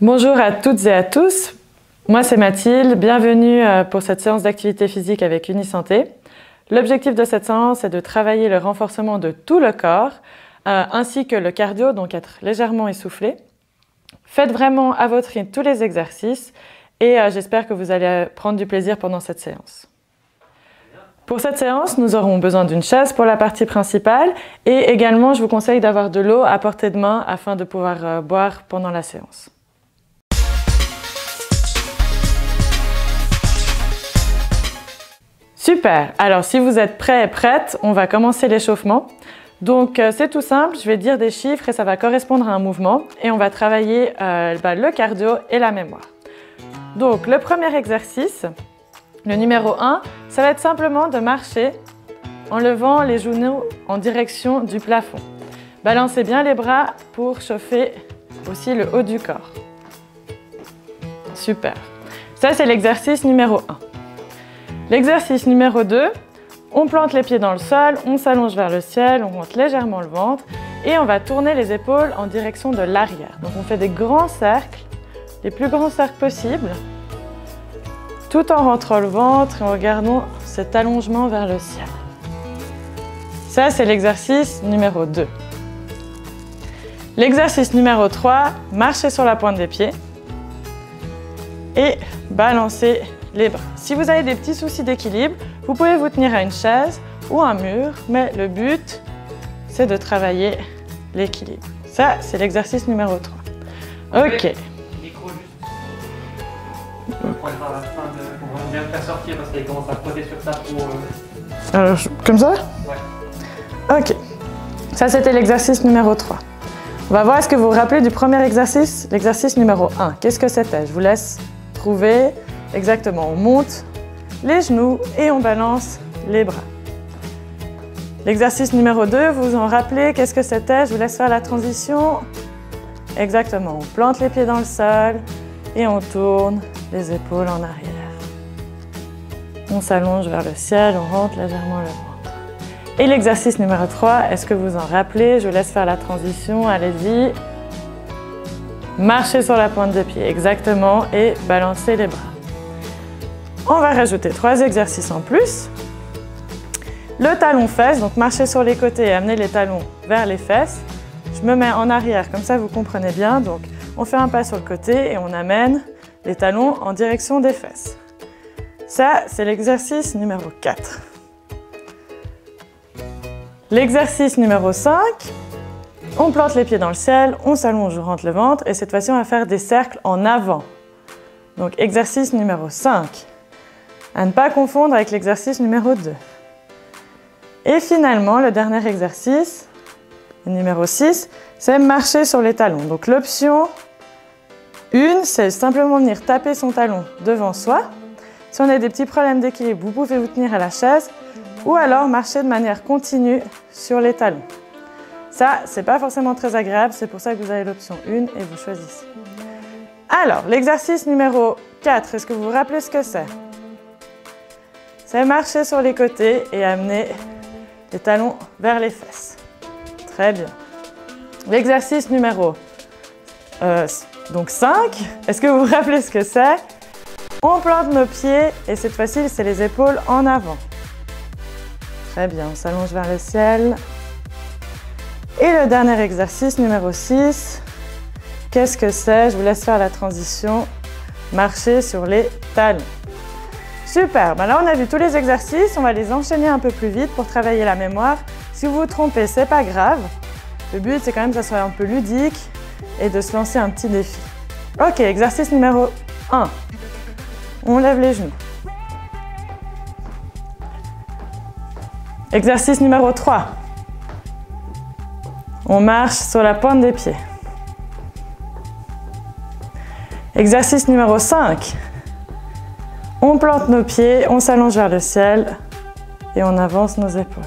Bonjour à toutes et à tous, moi c'est Mathilde, bienvenue pour cette séance d'activité physique avec Unisanté. L'objectif de cette séance est de travailler le renforcement de tout le corps, ainsi que le cardio, donc être légèrement essoufflé. Faites vraiment à votre rythme tous les exercices et j'espère que vous allez prendre du plaisir pendant cette séance. Pour cette séance, nous aurons besoin d'une chaise pour la partie principale et également je vous conseille d'avoir de l'eau à portée de main afin de pouvoir boire pendant la séance. Super, alors si vous êtes prêts et prêtes, on va commencer l'échauffement. Donc c'est tout simple, je vais dire des chiffres et ça va correspondre à un mouvement et on va travailler le cardio et la mémoire. Donc le premier exercice, le numéro 1, ça va être simplement de marcher en levant les genoux en direction du plafond. Balancez bien les bras pour chauffer aussi le haut du corps. Super, ça c'est l'exercice numéro 1. L'exercice numéro 2, on plante les pieds dans le sol, on s'allonge vers le ciel, on monte légèrement le ventre et on va tourner les épaules en direction de l'arrière. Donc on fait des grands cercles, les plus grands cercles possibles, tout en rentrant le ventre et en regardant cet allongement vers le ciel. Ça, c'est l'exercice numéro 2. L'exercice numéro 3, marchez sur la pointe des pieds et balancez les bras. Si vous avez des petits soucis d'équilibre, vous pouvez vous tenir à une chaise ou un mur, mais le but, c'est de travailler l'équilibre. Ça, c'est l'exercice numéro 3. Ok. Micro juste. On va bien le faire sortir parce qu'il commence à frotter sur ta peau. Alors, comme ça? Ouais. Ok. Ça, c'était l'exercice numéro 3. On va voir, est-ce que vous vous rappelez du premier exercice? L'exercice numéro 1. Qu'est-ce que c'était? Je vous laisse trouver. Exactement, on monte les genoux et on balance les bras. L'exercice numéro 2, vous vous en rappelez, qu'est-ce que c'était? Je vous laisse faire la transition. Exactement, on plante les pieds dans le sol et on tourne les épaules en arrière. On s'allonge vers le ciel, on rentre légèrement le ventre. Et l'exercice numéro 3, est-ce que vous vous en rappelez? Je vous laisse faire la transition, allez-y. Marchez sur la pointe des pieds, exactement, et balancez les bras. On va rajouter 3 exercices en plus. Le talon-fesse, donc marcher sur les côtés et amener les talons vers les fesses. Je me mets en arrière, comme ça vous comprenez bien. Donc on fait un pas sur le côté et on amène les talons en direction des fesses. Ça, c'est l'exercice numéro 4. L'exercice numéro 5, on plante les pieds dans le ciel, on s'allonge, on rentre le ventre et cette fois-ci on va faire des cercles en avant. Donc exercice numéro 5. À ne pas confondre avec l'exercice numéro 2. Et finalement, le dernier exercice, le numéro 6, c'est marcher sur les talons. Donc l'option 1, c'est simplement venir taper son talon devant soi. Si on a des petits problèmes d'équilibre, vous pouvez vous tenir à la chaise ou alors marcher de manière continue sur les talons. Ça, c'est pas forcément très agréable, c'est pour ça que vous avez l'option 1 et vous choisissez. Alors, l'exercice numéro 4, est-ce que vous vous rappelez ce que c'est? C'est marcher sur les côtés et amener les talons vers les fesses. Très bien. L'exercice numéro 5, est-ce que vous vous rappelez ce que c'est? On plante nos pieds et cette fois-ci, c'est les épaules en avant. Très bien, on s'allonge vers le ciel. Et le dernier exercice, numéro 6, qu'est-ce que c'est? Je vous laisse faire la transition. Marcher sur les talons. Super, ben là on a vu tous les exercices, on va les enchaîner un peu plus vite pour travailler la mémoire. Si vous vous trompez, c'est pas grave. Le but c'est quand même que ça soit un peu ludique et de se lancer un petit défi. Ok, exercice numéro 1. On lève les genoux. Exercice numéro 3. On marche sur la pointe des pieds. Exercice numéro 5. On plante nos pieds, on s'allonge vers le ciel et on avance nos épaules.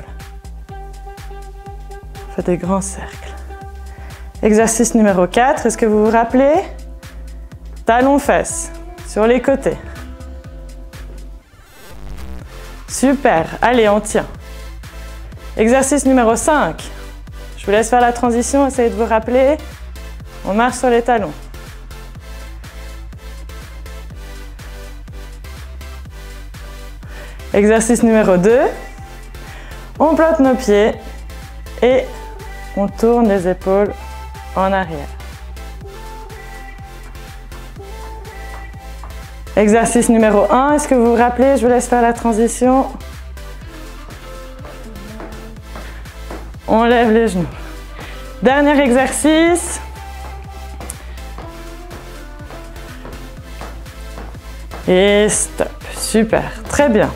On fait des grands cercles. Exercice numéro 4, est-ce que vous vous rappelez? Talons-fesses sur les côtés. Super, allez, on tient. Exercice numéro 5. Je vous laisse faire la transition, essayez de vous rappeler. On marche sur les talons. Exercice numéro 2. On plante nos pieds et on tourne les épaules en arrière. Exercice numéro 1. Est-ce que vous vous rappelez? Je vous laisse faire la transition. On lève les genoux. Dernier exercice. Et stop. Super. Très bien.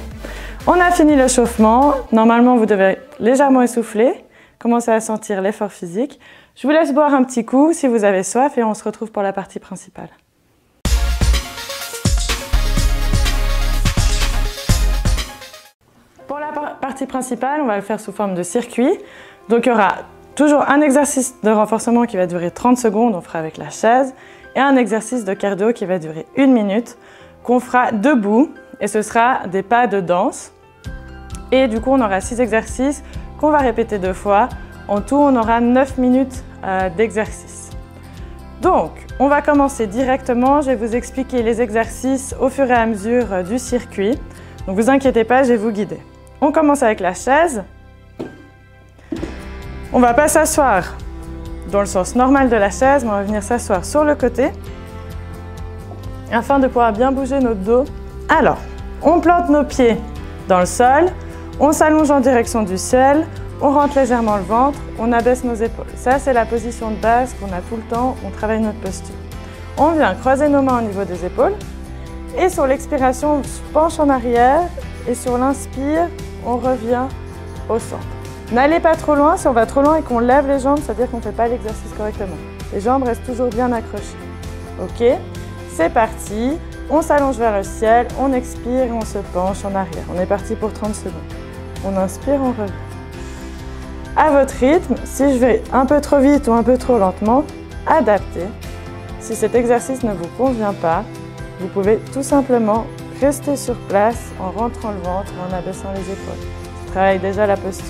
On a fini l'échauffement. Normalement, vous devez être légèrement essoufflé. Commencez à sentir l'effort physique. Je vous laisse boire un petit coup si vous avez soif et on se retrouve pour la partie principale. Pour la partie principale, on va le faire sous forme de circuit. Donc il y aura toujours un exercice de renforcement qui va durer 30 secondes, on fera avec la chaise, et un exercice de cardio qui va durer 1 minute, qu'on fera debout, et ce sera des pas de danse. Et du coup, on aura 6 exercices qu'on va répéter 2 fois. En tout, on aura 9 minutes d'exercice. Donc, on va commencer directement. Je vais vous expliquer les exercices au fur et à mesure du circuit. Donc, ne vous inquiétez pas, je vais vous guider. On commence avec la chaise. On ne va pas s'asseoir dans le sens normal de la chaise, mais on va venir s'asseoir sur le côté afin de pouvoir bien bouger notre dos. Alors, on plante nos pieds dans le sol, on s'allonge en direction du ciel, on rentre légèrement le ventre, on abaisse nos épaules. Ça, c'est la position de base qu'on a tout le temps, on travaille notre posture. On vient croiser nos mains au niveau des épaules et sur l'expiration, on se penche en arrière et sur l'inspire, on revient au centre. N'allez pas trop loin, si on va trop loin et qu'on lève les jambes, ça veut dire qu'on ne fait pas l'exercice correctement. Les jambes restent toujours bien accrochées. Ok, c'est parti. On s'allonge vers le ciel, on expire et on se penche en arrière. On est parti pour 30 secondes. On inspire, on revient. À votre rythme, si je vais un peu trop vite ou un peu trop lentement, adaptez. Si cet exercice ne vous convient pas, vous pouvez tout simplement rester sur place en rentrant le ventre et en abaissant les épaules. Ça travaille déjà la posture.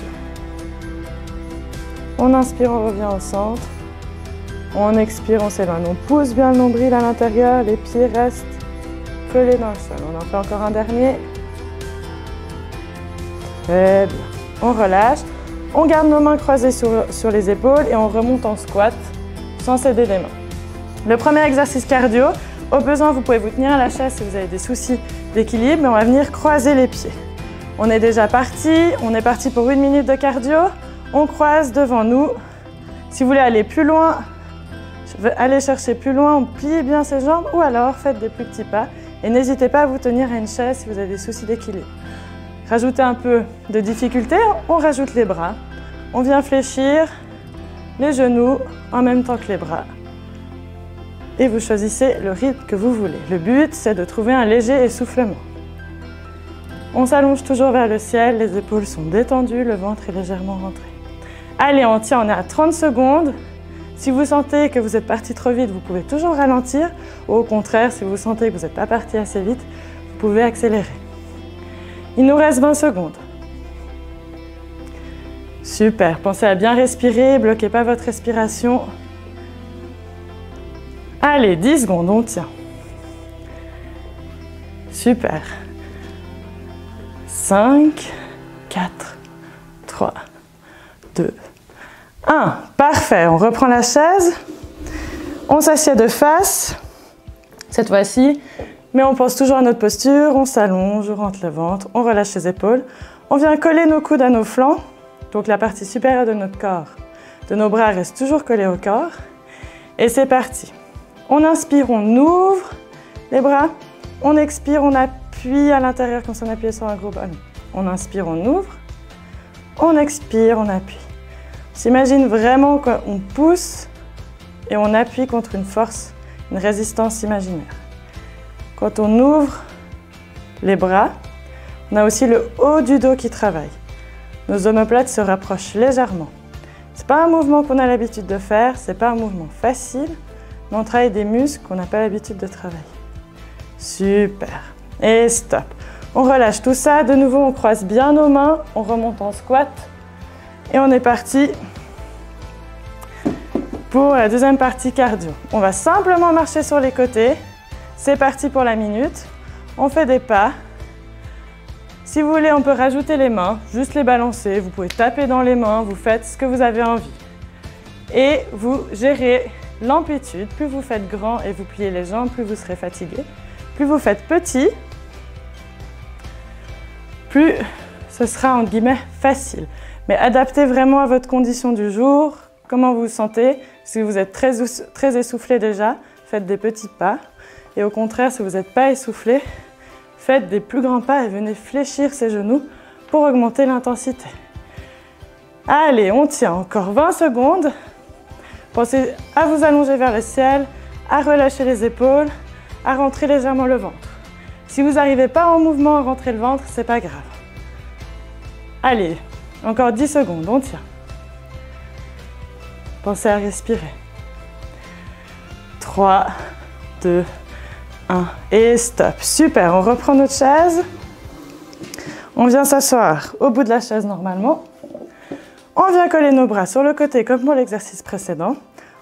On inspire, on revient au centre. On expire, on s'éloigne. On pousse bien le nombril à l'intérieur, les pieds restent collés dans le sol. On en fait encore un dernier. Très bien. On relâche. On garde nos mains croisées sur les épaules et on remonte en squat sans céder les mains. Le premier exercice cardio, au besoin, vous pouvez vous tenir à la chaise si vous avez des soucis d'équilibre, mais on va venir croiser les pieds. On est déjà parti. On est parti pour 1 minute de cardio. On croise devant nous. Si vous voulez aller plus loin, allez chercher plus loin, on plie bien ses jambes ou alors faites des plus petits pas. Et n'hésitez pas à vous tenir à une chaise si vous avez des soucis d'équilibre. Rajoutez un peu de difficulté, on rajoute les bras. On vient fléchir les genoux en même temps que les bras. Et vous choisissez le rythme que vous voulez. Le but, c'est de trouver un léger essoufflement. On s'allonge toujours vers le ciel, les épaules sont détendues, le ventre est légèrement rentré. Allez, on tient, on est à 30 secondes. Si vous sentez que vous êtes parti trop vite, vous pouvez toujours ralentir. Ou au contraire, si vous sentez que vous n'êtes pas parti assez vite, vous pouvez accélérer. Il nous reste 20 secondes. Super, pensez à bien respirer, bloquez pas votre respiration. Allez, 10 secondes, on tient. Super. 5, 4, 3, 2, 1. Parfait, on reprend la chaise. On s'assied de face, cette fois-ci, mais on pense toujours à notre posture. On s'allonge, on rentre le ventre, on relâche les épaules. On vient coller nos coudes à nos flancs, donc la partie supérieure de notre corps, de nos bras reste toujours collée au corps. Et c'est parti. On inspire, on ouvre les bras. On expire, on appuie à l'intérieur comme si on appuyait sur un gros ballon. On inspire, on ouvre. On expire, on appuie. On s'imagine vraiment qu'on pousse et on appuie contre une force, une résistance imaginaire. Quand on ouvre les bras, on a aussi le haut du dos qui travaille. Nos omoplates se rapprochent légèrement. Ce n'est pas un mouvement qu'on a l'habitude de faire, ce n'est pas un mouvement facile, mais on travaille des muscles qu'on n'a pas l'habitude de travailler. Super. Et stop. On relâche tout ça. De nouveau, on croise bien nos mains. On remonte en squat. Et on est parti pour la deuxième partie cardio. On va simplement marcher sur les côtés. C'est parti pour la minute. On fait des pas Si vous voulez, on peut rajouter les mains, juste les balancer. Vous pouvez taper dans les mains, vous faites ce que vous avez envie. Et vous gérez l'amplitude. Plus vous faites grand et vous pliez les jambes, plus vous serez fatigué. Plus vous faites petit, plus ce sera entre guillemets facile. Mais adaptez vraiment à votre condition du jour, comment vous vous sentez. Si vous êtes très essoufflé déjà, faites des petits pas. Et au contraire, si vous n'êtes pas essoufflé, faites des plus grands pas et venez fléchir ses genoux pour augmenter l'intensité. Allez, on tient encore 20 secondes. Pensez à vous allonger vers le ciel, à relâcher les épaules, à rentrer légèrement le ventre. Si vous n'arrivez pas en mouvement à rentrer le ventre, c'est pas grave. Allez, encore 10 secondes, on tient. Pensez à respirer. 3, 2, 1 et stop. Super, on reprend notre chaise. On vient s'asseoir au bout de la chaise normalement. On vient coller nos bras sur le côté comme pour l'exercice précédent.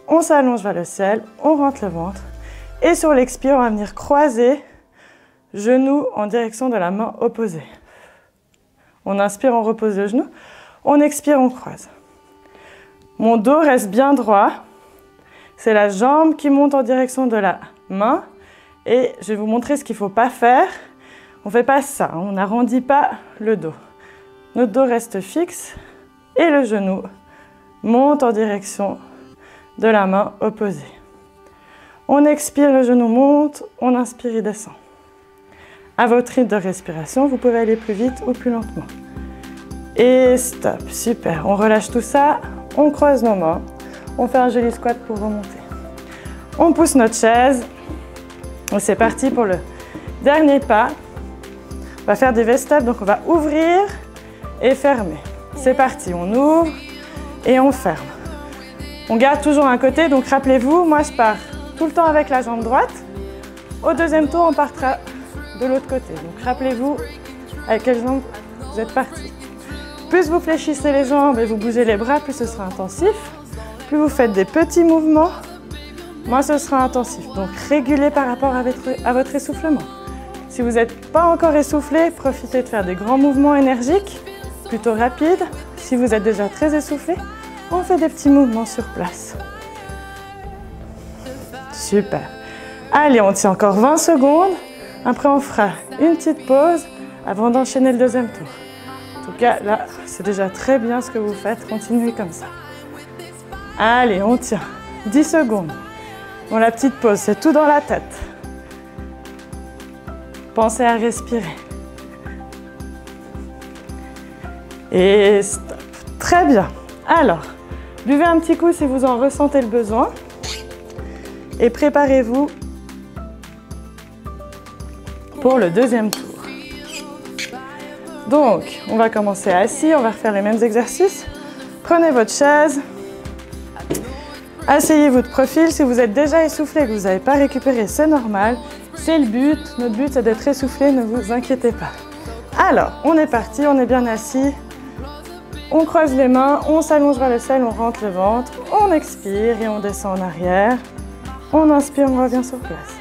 On s'allonge vers le ciel, on rentre le ventre. Et sur l'expire, on va venir croiser genoux en direction de la main opposée. On inspire, on repose le genou. On expire, on croise. Mon dos reste bien droit. C'est la jambe qui monte en direction de la main. Et je vais vous montrer ce qu'il ne faut pas faire. On ne fait pas ça, on n'arrondit pas le dos. Notre dos reste fixe et le genou monte en direction de la main opposée. On expire, le genou monte, on inspire, il descend. À votre rythme de respiration, vous pouvez aller plus vite ou plus lentement. Et stop, super. On relâche tout ça, on croise nos mains, on fait un joli squat pour remonter. On pousse notre chaise. Et c'est parti pour le dernier pas. On va faire des V-steps, donc on va ouvrir et fermer. C'est parti, on ouvre et on ferme. On garde toujours un côté, donc rappelez-vous, moi je pars tout le temps avec la jambe droite. Au deuxième tour, on partira de l'autre côté. Donc rappelez-vous avec quelle jambe vous êtes parti. Plus vous fléchissez les jambes et vous bougez les bras, plus ce sera intensif. Plus vous faites des petits mouvements, moins ce sera intensif. Donc régulez par rapport à votre essoufflement. Si vous n'êtes pas encore essoufflé, profitez de faire des grands mouvements énergiques, plutôt rapides. Si vous êtes déjà très essoufflé, on fait des petits mouvements sur place. Super. Allez, on tient encore 20 secondes. Après, on fera une petite pause avant d'enchaîner le deuxième tour. En tout cas, là, c'est déjà très bien ce que vous faites. Continuez comme ça. Allez, on tient 10 secondes. Bon, la petite pause, c'est tout dans la tête. Pensez à respirer. Et stop. Très bien. Alors, buvez un petit coup si vous en ressentez le besoin. Et préparez-vous pour le deuxième tour. Donc, on va commencer assis, on va refaire les mêmes exercices. Prenez votre chaise. Asseyez-vous de profil. Si vous êtes déjà essoufflé et que vous n'avez pas récupéré, c'est normal. C'est le but. Notre but, c'est d'être essoufflé, ne vous inquiétez pas. Alors, on est parti, on est bien assis. On croise les mains, on s'allonge vers le ciel, on rentre le ventre. On expire et on descend en arrière. On inspire, on revient sur place.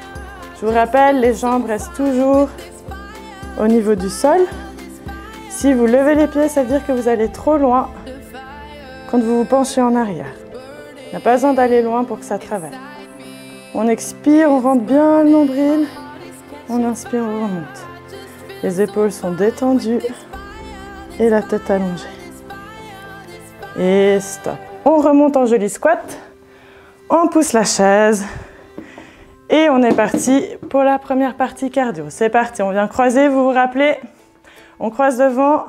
Je vous rappelle, les jambes restent toujours au niveau du sol. Si vous levez les pieds, ça veut dire que vous allez trop loin quand vous vous penchez en arrière. Il n'y a pas besoin d'aller loin pour que ça travaille. On expire, on rentre bien le nombril. On inspire, on remonte. Les épaules sont détendues et la tête allongée. Et stop. On remonte en joli squat. On pousse la chaise. Et on est parti pour la première partie cardio. C'est parti, on vient croiser, vous vous rappelez. On croise devant.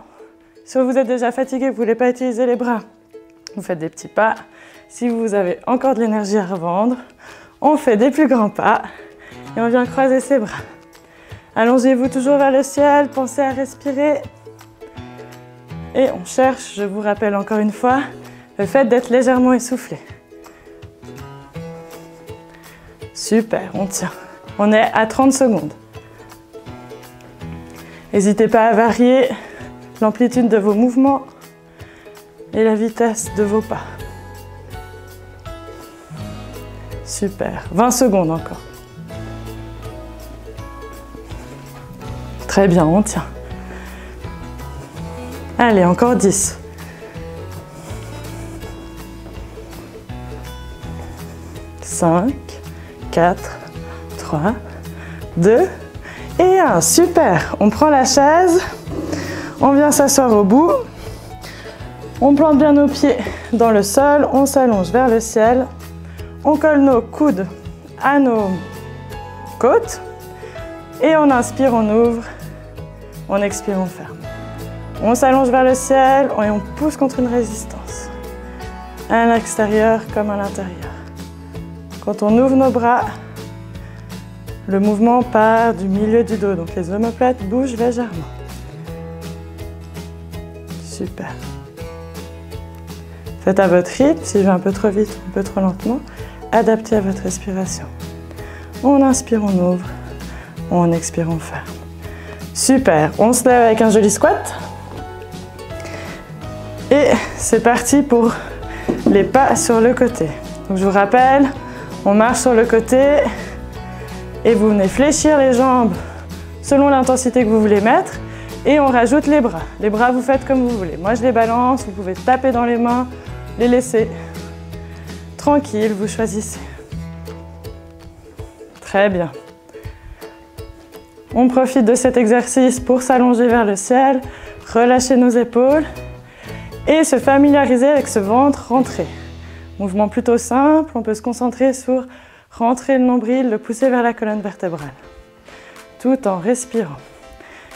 Si vous êtes déjà fatigué, vous ne voulez pas utiliser les bras, vous faites des petits pas. Si vous avez encore de l'énergie à revendre, on fait des plus grands pas. Et on vient croiser ses bras. Allongez-vous toujours vers le ciel, pensez à respirer. Et on cherche, je vous rappelle encore une fois, le fait d'être légèrement essoufflé. Super, on tient. On est à 30 secondes. N'hésitez pas à varier l'amplitude de vos mouvements et la vitesse de vos pas. Super, 20 secondes encore. Très bien, on tient. Allez, encore 10. 5, 4, 3, 2 et 1. Super. On prend la chaise, on vient s'asseoir au bout, on plante bien nos pieds dans le sol, on s'allonge vers le ciel, on colle nos coudes à nos côtes et on inspire, on ouvre, on expire, on ferme. On s'allonge vers le ciel et on pousse contre une résistance, à l'extérieur comme à l'intérieur. Quand on ouvre nos bras, le mouvement part du milieu du dos, donc les omoplates bougent légèrement. Super. Faites à votre rythme, si je vais un peu trop vite ou un peu trop lentement, adaptez à votre respiration. On inspire, on ouvre, on expire, on ferme. Super, on se lève avec un joli squat. Et c'est parti pour les pas sur le côté. Donc je vous rappelle, on marche sur le côté et vous venez fléchir les jambes selon l'intensité que vous voulez mettre et on rajoute les bras. Les bras, vous faites comme vous voulez. Moi, je les balance, vous pouvez taper dans les mains, les laisser tranquille, vous choisissez. Très bien. On profite de cet exercice pour s'allonger vers le ciel, relâcher nos épaules et se familiariser avec ce ventre rentré. Mouvement plutôt simple, on peut se concentrer sur rentrer le nombril, le pousser vers la colonne vertébrale, tout en respirant.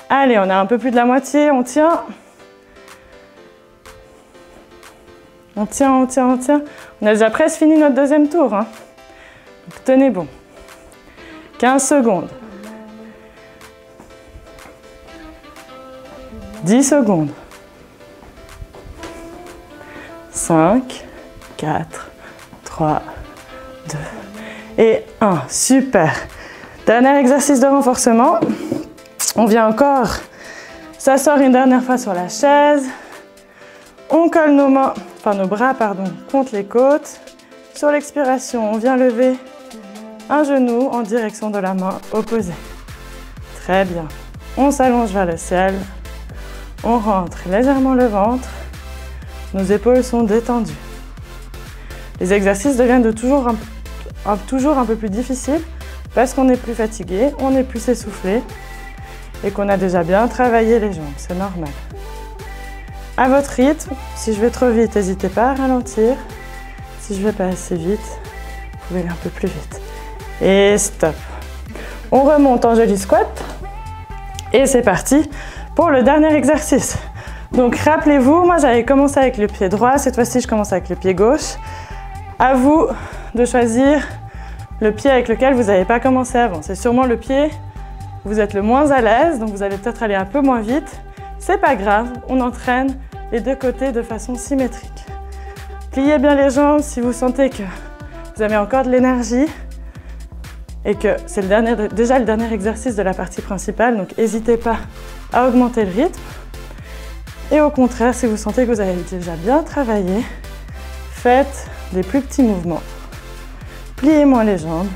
Allez, on a un peu plus de la moitié, on tient. On tient, on tient, on tient. On a déjà presque fini notre deuxième tour. Hein. Donc, tenez bon. 15 secondes. 10 secondes. 5, 4, 3, 2 et 1. Super. Dernier exercice de renforcement. On vient encore s'asseoir une dernière fois sur la chaise. On colle nos mains, enfin nos bras, pardon, contre les côtes. Sur l'expiration, on vient lever un genou en direction de la main opposée. Très bien. On s'allonge vers le ciel. On rentre légèrement le ventre. Nos épaules sont détendues. Les exercices deviennent toujours un peu plus difficiles parce qu'on est plus fatigué, on est plus essoufflé et qu'on a déjà bien travaillé les jambes. C'est normal. À votre rythme, si je vais trop vite, n'hésitez pas à ralentir. Si je vais pas assez vite, vous pouvez aller un peu plus vite. Et stop. On remonte en joli squat. Et c'est parti pour le dernier exercice. Donc rappelez-vous, moi j'avais commencé avec le pied droit. Cette fois-ci, je commence avec le pied gauche. À vous de choisir le pied avec lequel vous n'avez pas commencé avant. C'est sûrement le pied où vous êtes le moins à l'aise, donc vous allez peut-être aller un peu moins vite. C'est pas grave, on entraîne les deux côtés de façon symétrique. Pliez bien les jambes si vous sentez que vous avez encore de l'énergie et que c'est déjà le dernier exercice de la partie principale, donc n'hésitez pas à augmenter le rythme. Et au contraire, si vous sentez que vous avez déjà bien travaillé, faites des plus petits mouvements. Pliez moins les jambes,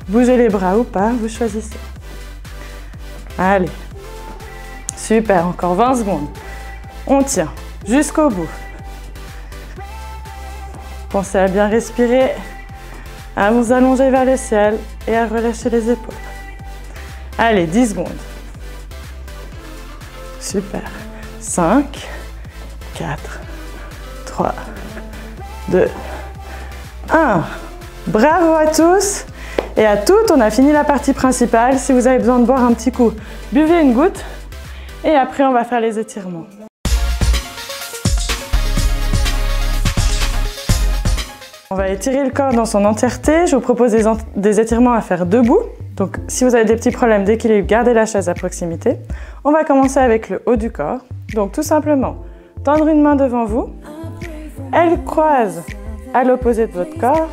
bougez les bras ou pas, vous choisissez. Allez. Super, encore 20 secondes. On tient jusqu'au bout. Pensez à bien respirer, à vous allonger vers le ciel et à relâcher les épaules. Allez, 10 secondes. Super. 5, 4, 3, 2, 1. Bravo à tous et à toutes. On a fini la partie principale. Si vous avez besoin de boire un petit coup, buvez une goutte. Et après, on va faire les étirements. On va étirer le corps dans son entièreté. Je vous propose des étirements à faire debout. Donc, si vous avez des petits problèmes d'équilibre, gardez la chaise à proximité. On va commencer avec le haut du corps. Donc, tout simplement, tendre une main devant vous. Elle croise à l'opposé de votre corps.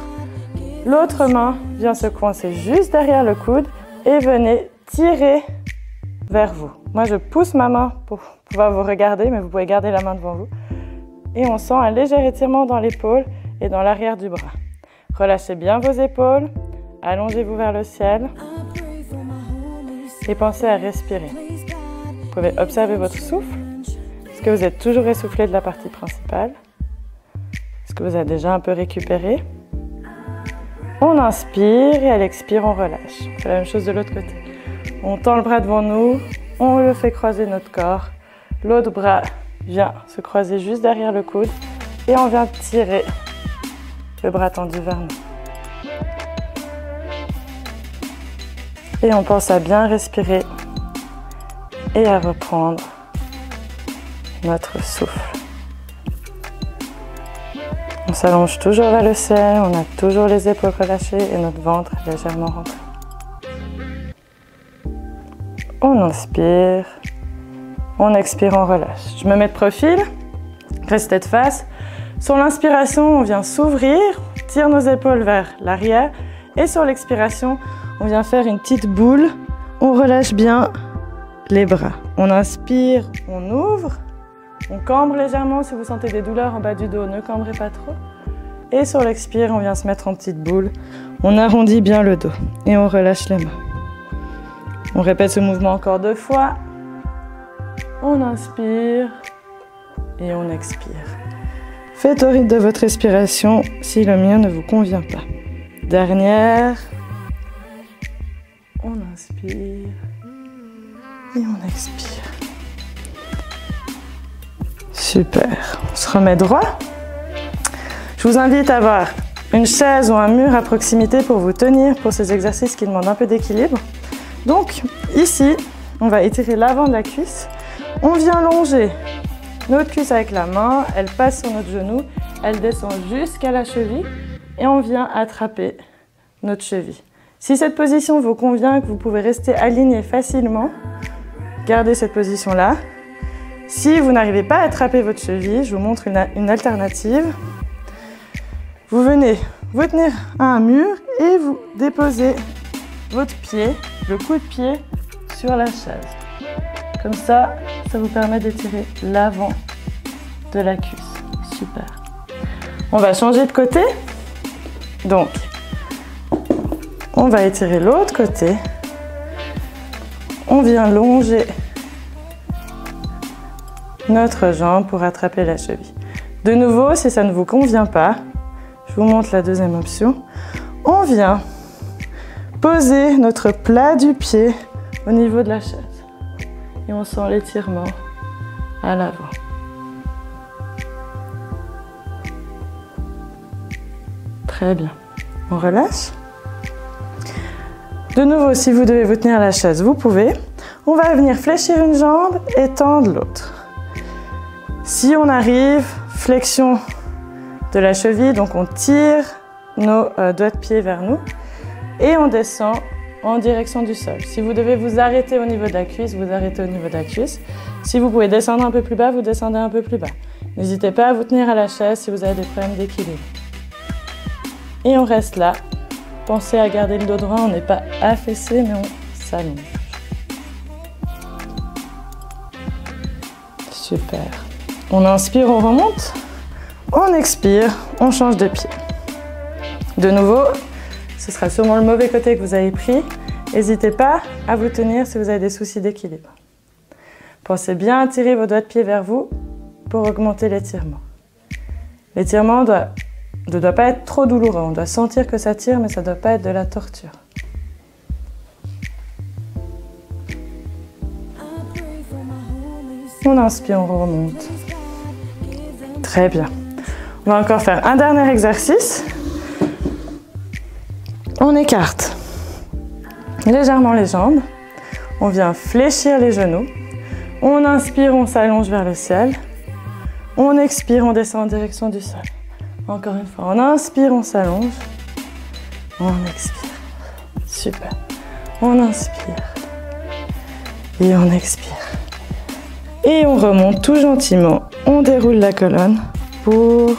L'autre main vient se coincer juste derrière le coude et venez tirer vers vous. Moi, je pousse ma main pour pouvoir vous regarder, mais vous pouvez garder la main devant vous. Et on sent un léger étirement dans l'épaule et dans l'arrière du bras. Relâchez bien vos épaules, allongez-vous vers le ciel et pensez à respirer. Vous pouvez observer votre souffle que vous êtes toujours essoufflé de la partie principale? Est-ce que vous avez déjà un peu récupéré? On inspire et à l'expire, on relâche. On fait la même chose de l'autre côté. On tend le bras devant nous, on le fait croiser notre corps. L'autre bras vient se croiser juste derrière le coude et on vient tirer le bras tendu vers nous. Et on pense à bien respirer et à reprendre notre souffle. On s'allonge toujours vers le ciel, on a toujours les épaules relâchées et notre ventre légèrement rentré. On inspire, on expire, on relâche. Je me mets de profil, restez de face. Sur l'inspiration, on vient s'ouvrir, on tire nos épaules vers l'arrière et sur l'expiration, on vient faire une petite boule. On relâche bien les bras. On inspire, on ouvre, on cambre légèrement. Si vous sentez des douleurs en bas du dos, ne cambrez pas trop. Et sur l'expire, on vient se mettre en petite boule. On arrondit bien le dos et on relâche les mains. On répète ce mouvement encore 2 fois. On inspire et on expire. Faites au rythme de votre respiration si le mien ne vous convient pas. Dernière. On inspire et on expire. Super. On se remet droit. Je vous invite à avoir une chaise ou un mur à proximité pour vous tenir pour ces exercices qui demandent un peu d'équilibre. Donc ici, on va étirer l'avant de la cuisse. On vient longer notre cuisse avec la main, elle passe sur notre genou, elle descend jusqu'à la cheville et on vient attraper notre cheville. Si cette position vous convient, que vous pouvez rester aligné facilement, gardez cette position-là. Si vous n'arrivez pas à attraper votre cheville, je vous montre une alternative. Vous venez vous tenir à un mur et vous déposez votre pied, le coup de pied, sur la chaise. Comme ça, ça vous permet d'étirer l'avant de la cuisse. Super. On va changer de côté. Donc, on va étirer l'autre côté. On vient longer notre jambe pour attraper la cheville. De nouveau, si ça ne vous convient pas, je vous montre la deuxième option. On vient poser notre plat du pied au niveau de la chaise. Et on sent l'étirement à l'avant. Très bien. On relâche. De nouveau, si vous devez vous tenir à la chaise, vous pouvez. On va venir fléchir une jambe et tendre l'autre. Si on arrive, flexion de la cheville, donc on tire nos doigts de pied vers nous et on descend en direction du sol. Si vous devez vous arrêter au niveau de la cuisse, vous arrêtez au niveau de la cuisse. Si vous pouvez descendre un peu plus bas, vous descendez un peu plus bas. N'hésitez pas à vous tenir à la chaise si vous avez des problèmes d'équilibre. Et on reste là. Pensez à garder le dos droit, on n'est pas affaissé, mais on s'allonge. Super. On inspire, on remonte. On expire, on change de pied. De nouveau, ce sera sûrement le mauvais côté que vous avez pris. N'hésitez pas à vous tenir si vous avez des soucis d'équilibre. Pensez bien à tirer vos doigts de pied vers vous pour augmenter l'étirement. L'étirement ne doit pas être trop douloureux. On doit sentir que ça tire, mais ça ne doit pas être de la torture. On inspire, on remonte. Très bien. On va encore faire un dernier exercice. On écarte légèrement les jambes. On vient fléchir les genoux. On inspire, on s'allonge vers le ciel. On expire, on descend en direction du sol. Encore une fois, on inspire, on s'allonge. On expire. Super. On inspire. Et on expire. Et on remonte tout gentiment. On déroule la colonne pour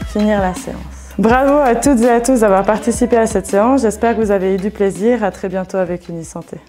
finir la séance. Bravo à toutes et à tous d'avoir participé à cette séance. J'espère que vous avez eu du plaisir. À très bientôt avec Unisanté.